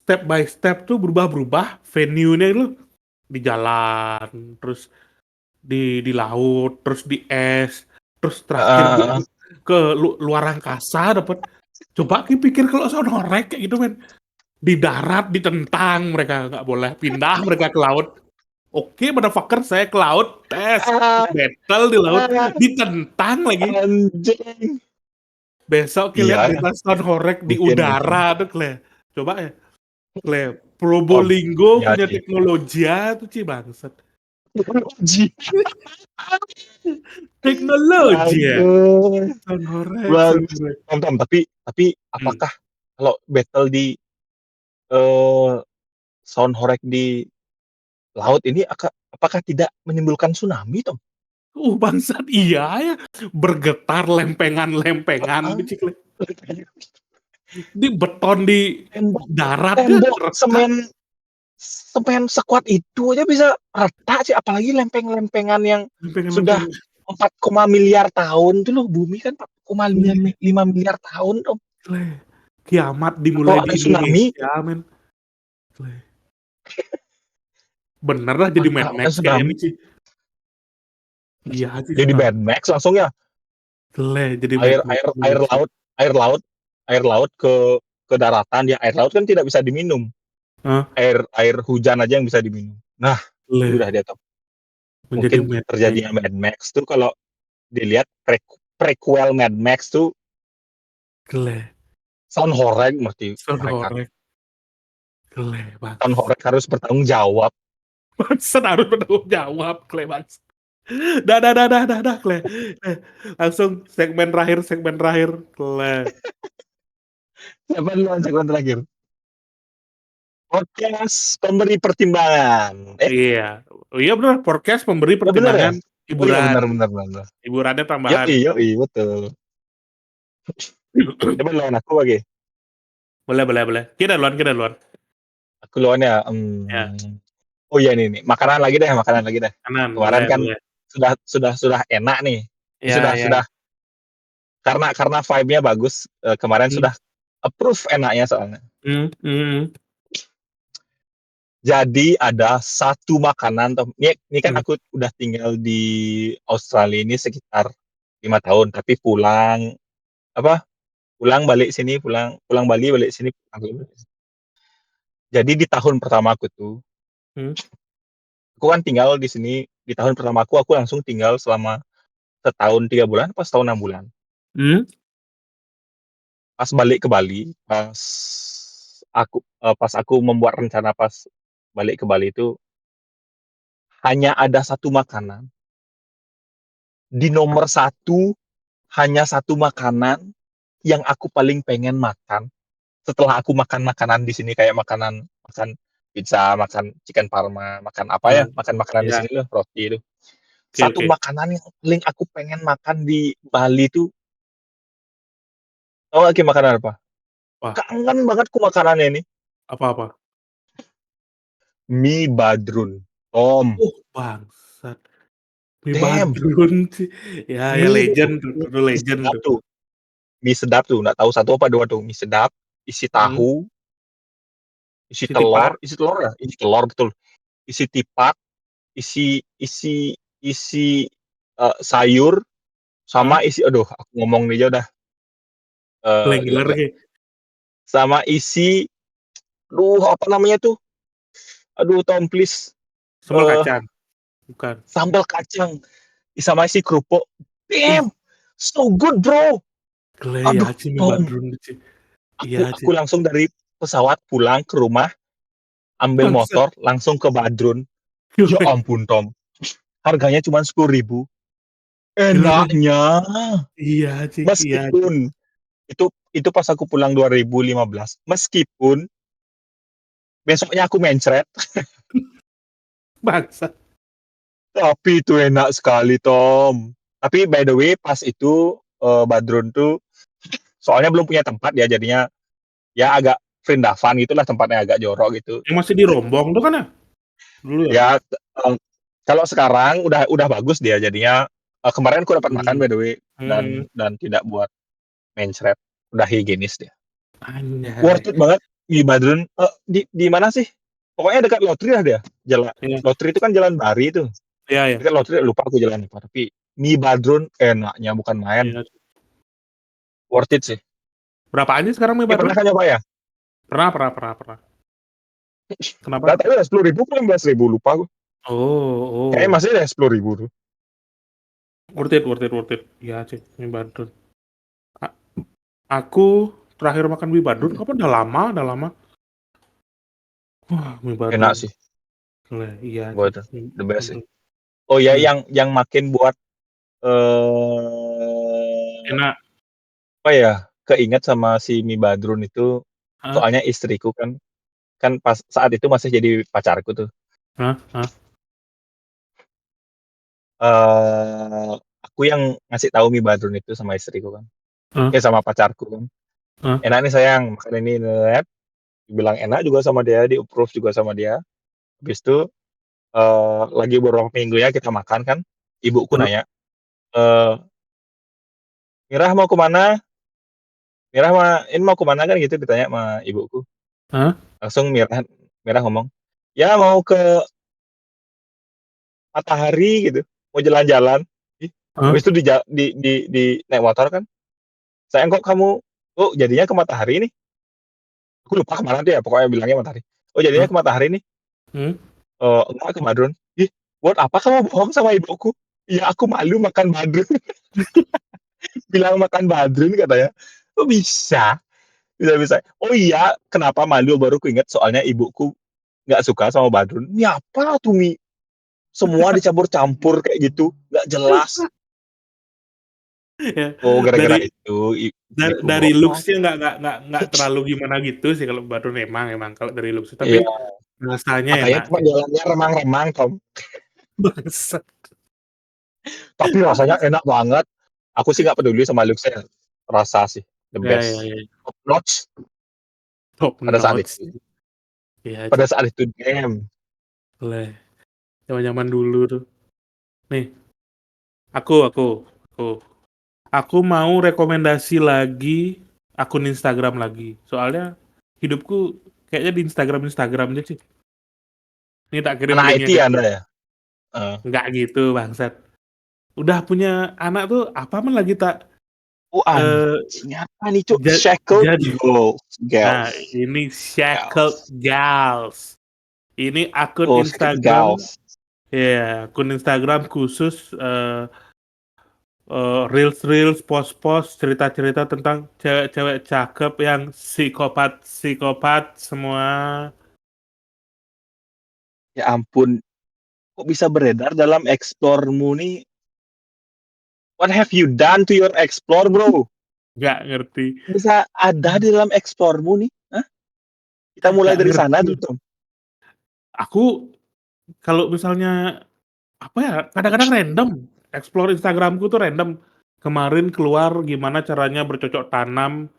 step by step tuh berubah-berubah venue-nya itu di jalan, terus di laut, terus di es, terus terakhir Heeh, ke luar angkasa dapat. Coba kita pikir kalau sound horeg kayak gitu men, di darat ditentang mereka nggak boleh pindah mereka ke laut. Oke, motherfucker, saya ke laut, tes battle di laut, ditentang lagi. anjing. Besok kita lihat Iya ya, berita sound horeg di mungkin. udara tuh, coba ya. Oh, Probolinggo iya punya sih. teknologi tuh Ci bangsat. Teknologi. Teknologi ya. Bagus, Sound bagus. horeg. Tom, tapi Hmm. apakah kalau battle di eh, sound horeg di laut ini apakah tidak menimbulkan tsunami, Tom? Bangsat iya ya. Bergetar lempengan-lempengan Ah, tuh, Ci. Di beton di tembok darat kan tembok retak. semen semen sekuat itu aja bisa retak sih, apalagi lempeng-lempengan yang sudah Lempengan-lempengan. 4, miliar tahun tuh loh, bumi kan 4,5 Cle, miliar tahun, Tom. cle. Kiamat dimulai Kalau di ada tsunami, Indonesia, men. Cle. Bener lah jadi Mad kalau ada Max kayak ini tsunami sih. Iya sih jadi sumpah. Mad Max langsung ya. Jadi Mad air Max air air Indonesia. laut air laut air laut ke daratan ya, air laut kan tidak bisa diminum, Hah? air air hujan aja yang bisa diminum. Nah, Le, udah dia Tom. menjadi Mungkin Mad Max. terjadinya Mad Max tuh kalau dilihat prequel Mad Max tuh Cle. sound horeg mesti Sound mereka. horeg. Cle, Sound bangsa. horeg harus bertanggung jawab. Bangsa harus bertanggung jawab, Cle, bangsa. Dah, Cle. Langsung segmen terakhir, Cle. Siapa duluan segmen terakhir? Podcast pemberi pertimbangan. Iya. Oh iya benar, podcast memberi Ya benar ya? pertimbangan Oh iya, hiburan. benar benar benar. Hiburannya tambahan. Yoi, yoi, betul. Coba duluan aku lagi. Boleh. Kita duluan. Aku duluan ya. Ya, Oh iya nih, makanan lagi deh, makanan lagi deh. kanan, Kemarin boleh, kan boleh. sudah enak nih. Ya, Sudah ya. sudah karena vibe-nya bagus, kemarin Mmm, sudah approve enaknya soalnya. mhm. Jadi ada satu makanan toh, ini kan Mmm, aku udah tinggal di Australia ini sekitar 5 tahun, tapi pulang apa, pulang balik sini, pulang pulang Bali, balik sini, pulang Bali, balik sini. Jadi di tahun pertama aku tuh, mhm, aku kan tinggal di sini, di tahun pertama aku langsung tinggal selama setahun 3 bulan apa setahun 6 bulan. mhm, Pas balik ke Bali, pas aku membuat rencana pas balik ke Bali itu, hanya ada satu makanan, di nomor satu, hanya satu makanan yang aku paling pengen makan, setelah aku makan makanan di sini kayak makan pizza, makan chicken parma, makan apa ya, heeh, makan makanan di iya, sini loh, roti itu. oke Satu oke. makanan yang paling aku pengen makan di Bali tuh, tahu nggak makanan apa? Wah, Kangen banget ku makanannya ini, apa? mie badrun. Tom, Bangsat, mie damn, badrun sih. Ya mie legend tuh, mie itu mie legend sedap tuh. tuh, mie sedap tuh, nggak tahu satu apa 2 tuh, mie sedap, isi Mhm, tahu, City Park, isi telur ya? Isi telur, betul. Isi tipat, isi isi isi, sayur, heeh, sama isi aduh aku ngomong nih aja udah, Glenggiler jelek-jelek. ge, Sama isi, aduh apa namanya tuh? Aduh Tom please, sambal eee, kacang, bukan? sambal kacang, sama isi kerupuk. Uh, Damn, so good bro! gele ya Aduh sih mie Tom, badrun sih. Iya aku sih, langsung dari pesawat pulang ke rumah, ambil bangsat, motor langsung ke Badrun. Ya gele ampun Tom, harganya cuma 10.000. gele. Enaknya, Iya sih, meskipun itu pas aku pulang 2015, meskipun besoknya aku mencret, bangsat. tapi itu enak sekali, Tom. Tapi by the way, pas itu Badrun tuh soalnya belum punya tempat ya, jadinya ya agak Vrindavan gitulah tempatnya agak jorok gitu. Yang masih di Rombong tuh kan ya? Dulu ya? Ya kalau sekarang udah bagus dia jadinya. Kemarin aku dapat makan Mmm, by the way mhm, dan tidak buat mencret, udah higienis dia. anjay, Worth it banget di Badrun. Di mana sih? Pokoknya dekat Lotri lah dia. Jalan iya Lotri itu kan jalan Bari itu. iya Dekat Lotri lupa aku jalan apa. Tapi mie Badrun enaknya bukan main. iya. Worth it sih. Berapaan sih sekarang mie Pernah badrun? kan nyoba ya? Pernah. Gak Kenapa? tahu ya 10.000 atau 15.000 lupa aku. Kayaknya Oh, masih deh 10.000 tuh. worth it. Iya sih, mie badrun. A aku terakhir makan mie badrun kapan? Udah lama. Wah, mie Enak badrun, sih. gila, iya sih, Buat the best sih. mhm, Oh ya, mmm, yang makin buat eh enak, apa ya? Keinget sama si mie Badrun itu heeh soalnya istriku kan kan pas saat itu masih jadi pacarku tuh. heeh Eee, aku yang ngasih tahu mie Badrun itu sama istriku kan, heeh sama pacarku kan, heeh "Enak nih sayang makan ini," dibilang enak juga sama dia, di-approve juga sama dia. Habis itu, lagi beberapa minggu ya kita makan kan, ibuku heeh nanya, eee, "Mirah mau ke mana? Mirah ini mau ke mana?" Kan gitu ditanya sama ibuku. heeh Langsung Mirah Mirah ngomong, "Ya mau ke Matahari," gitu, "mau jalan-jalan." Ih, heeh habis itu di naik motor kan, "Sayang kok kamu jadinya ke Matahari nih?" Aku lupa ke mana tuh ya, pokoknya bilangnya Matahari. "Oh jadinya heeh, ke Matahari nih?" mhm. "Enggak ke Madron." "Ih, buat apa kamu bohong sama ibuku?" "Iya aku malu makan Madron." Bilang makan Madron katanya. Kok bisa? Bisa-bisa. Oh iya, kenapa malu baru kuinget soalnya ibuku nggak suka sama Badrun. "Ini apa tuh mie? Semua dicampur-campur kayak gitu, nggak jelas." Ya, Oh gara-gara dari itu istriku dari bohong. looks-nya nggak terlalu gimana gitu sih kalau badrun, emang kalau dari looks, tapi Iya, rasanya katanya enak cuma sih. jalannya remang-remang, Tom. Bangsat, Tapi rasanya enak banget. Aku sih nggak peduli sama looks-nya, rasa sih the best. ya, Top notch top pada saat notch, itu. iya Pada sih, saat itu, damn. boleh, zaman-zaman dulu tuh. Nih, aku aku aku Aku mau rekomendasi lagi akun Instagram lagi. Soalnya hidupku kayaknya di Instagram aja sih. Ini tak kirim Anak linknya IT ke Anda ya? Heeh. nggak gitu bangsat. Udah punya anak tuh apa man lagi tak Oh, eh anjing apa nih, Cuk? ja Shackled jadi nah, Girls. ini Shackled Girls. Gals. Ini akun Oh, Shackled Instagram, Girls. ya, akun Instagram khusus reels-reels, post-post, cerita-cerita tentang cewek-cewek cakep yang psikopat-psikopat semua. Ya ampun, kok bisa beredar dalam explore-mu nih? What have you done to your explore, bro? Nggak ngerti, Bisa ada di dalam explore-mu nih? Hah? Kita mulai nggak dari ngerti. sana dulu dong. Aku kalau misalnya apa ya, kadang-kadang random. Explore Instagramku tuh random. Kemarin keluar gimana caranya bercocok tanam,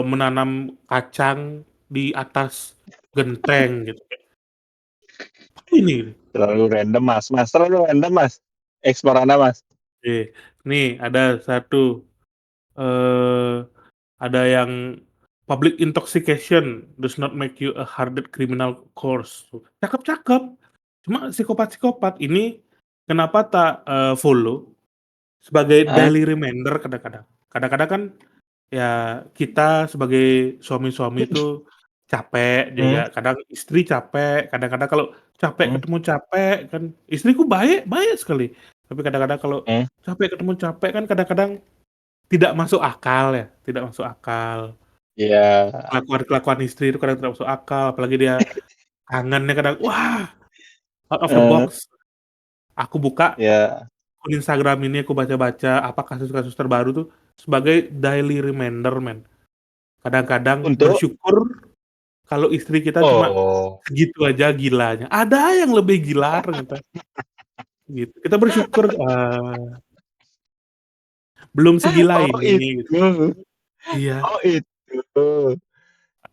menanam kacang di atas genteng gitu. Apa ini? Terlalu random, Mas. Mas, terlalu random, Mas. Explore Anda, Mas. Nih ada satu eh ada yang public intoxication does not make you a hardened criminal course. Cakep-cakep. Cuma psikopat-psikopat ini kenapa tak follow sebagai Heeh. daily reminder kadang-kadang. Kadang-kadang kan ya kita sebagai suami-suami itu capek Hmm, juga, kadang istri capek, kadang-kadang kalau capek hmm, ketemu capek kan istriku baik baik sekali. Tapi kadang-kadang kalau hmm. capek ketemu capek kan kadang-kadang tidak masuk akal ya, tidak masuk akal. Iya. Kelakuan-kelakuan istri itu kadang tidak masuk akal, apalagi dia kangennya kadang, wah, out of the Heeh. box. Aku buka Iya. akun Instagram ini, aku baca-baca apa kasus-kasus terbaru tuh sebagai daily reminder, men. Kadang-kadang Untuk bersyukur kalau istri kita cuma oh. segitu aja gilanya. Ada yang lebih gila ternyata, gitu. Kita bersyukur, belum segila Oh, ini, gitu. itu. Iya, Oh, itu.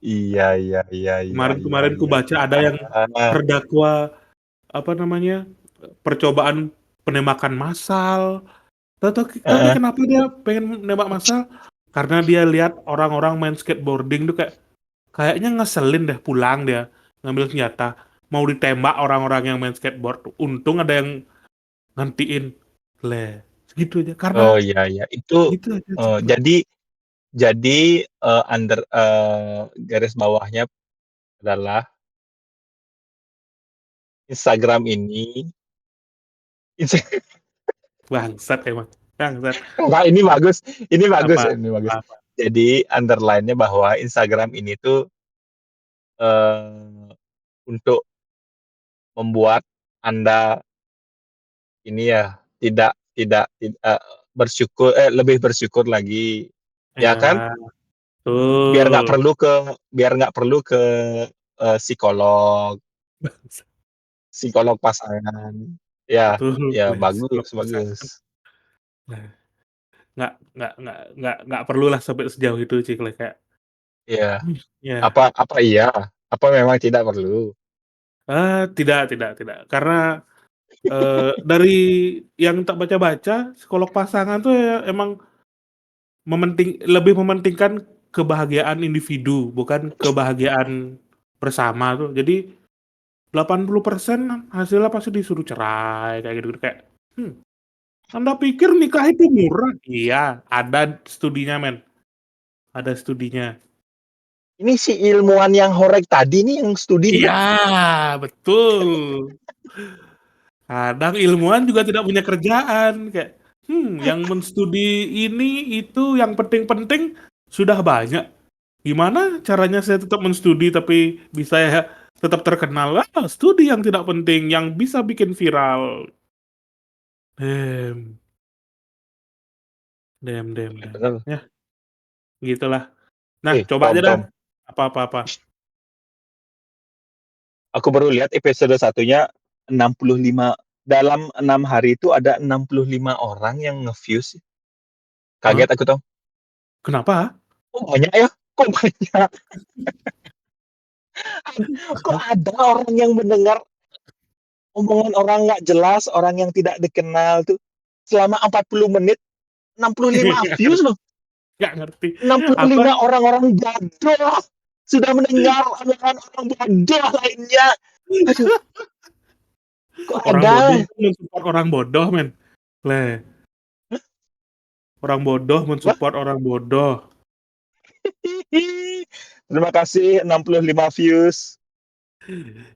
Iya, iya, iya, iya, iya, kemarin-kemarin ku iya, baca iya. ada yang terdakwa, apa namanya, percobaan penembakan massal. Tahu Heeh. kenapa dia pengen nembak massal? Karena dia lihat orang-orang main skateboarding tuh kayaknya ngeselin deh pulang dia ngambil senjata mau ditembak orang-orang yang main skateboard. Untung ada yang ngantiin. Segitu aja. Karena Oh, iya, iya. Itu, gitu aja cepet. jadi, garis bawahnya adalah Instagram ini Insta Bangsat emang. Bangsat. enggak, ini bagus, ini bagus, Apa? ini bagus. Apa? Jadi underline-nya bahwa Instagram ini tuh, eee, untuk membuat Anda ini ya, lebih bersyukur lagi, ya kan? Ya, betul. Biar nggak perlu ke, psikolog Bangsat. psikolog pasangan. Ya, Betul. ya Psikolog bagus, pasangan. bagus. Nah, nggak perlulah sampai sejauh itu sih kayak. Iya. Ya. Apa apa iya? Apa memang tidak perlu? Tidak. Karena dari yang tak baca-baca, psikolog pasangan tuh ya emang lebih mementingkan kebahagiaan individu, bukan kebahagiaan bersama tuh. Jadi 80% hasilnya pasti disuruh cerai kayak gitu kayak, "Hmm, Anda pikir nikah itu murah?" Iya, ada studinya, men, ada studinya. Ini si ilmuwan yang horeg tadi nih yang studi nih? Iya, betul. Kadang ilmuwan juga tidak punya kerjaan, kayak, yang menstudi ini, itu, yang penting-penting sudah banyak. Gimana caranya saya tetap menstudi tapi bisa ya tetap terkenal? Studi yang tidak penting, yang bisa bikin viral. Damn, damn. Bener. Ya, gitulah. Nah, coba aja Tom dah. Tom, Apa-apa. aku baru lihat episode satunya 65 dalam 6 hari itu ada 65 orang yang nge-views. Hah? Kaget aku, Tom. Kenapa? Kok banyak ya? Kok banyak? Kok ada orang yang mendengar omongan orang nggak jelas, orang yang tidak dikenal tuh selama 40 menit 65 Nggak views ngerti loh. nggak ngerti. Apa 65 orang-orang bodoh sudah mendengar omongan orang bodoh lainnya. Aduh, kok orang ada? bodoh tuh men-support orang bodoh, men. Le, orang bodoh Wah, men-support orang bodoh. terima kasih 65 views.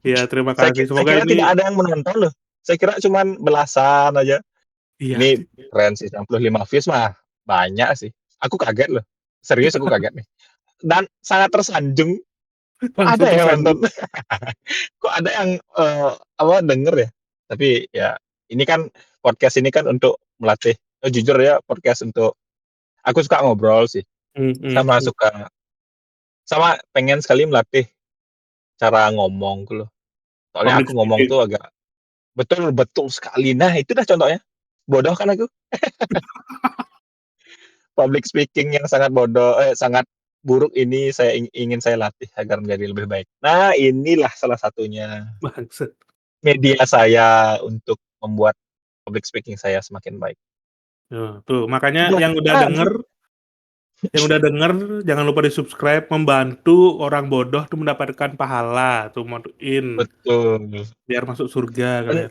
Ya, terima Saya kasih. saya Semoga kira tidak ini ada yang menonton loh. Saya kira cuman belasan aja. iya, Ini keren sih 65 views mah banyak sih. Aku kaget loh. Serius aku kaget nih. Dan sangat tersanjung, kok ada langsung yang nonton? tersandung. Kok ada yang, apa, denger ya? Tapi ya ini kan podcast ini kan untuk melatih jujur ya podcast untuk aku suka ngobrol sih, Mhm, sama suka sama pengen sekali melatih cara ngomong gitu loh. Soalnya public aku ngomong speaking. tuh agak betul betul sekali. Nah, itu dah contohnya. Bodoh kan aku. Public speaking yang sangat bodoh sangat buruk ini saya ingin saya latih agar menjadi lebih baik. Nah, inilah salah satunya Bangsat. media saya untuk membuat public speaking saya semakin baik. Tuh, makanya Keren. yang udah denger jangan lupa di-subscribe, membantu orang bodoh tuh mendapatkan pahala, tuh moduin Betul. biar masuk surga Dan kalian.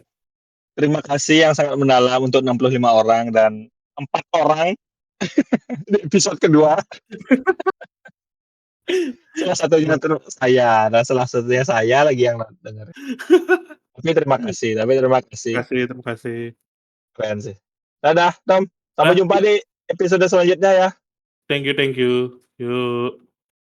terima kasih yang sangat mendalam untuk 65 orang dan 4 orang di episode kedua. Salah satunya Terima saya, dan salah satunya saya lagi yang dengerin. Tapi terima kasih. terima kasih. Keren sih. Dadah, Tom. Sampai Ah, jumpa di episode selanjutnya ya. thank you, thank you. Yuk.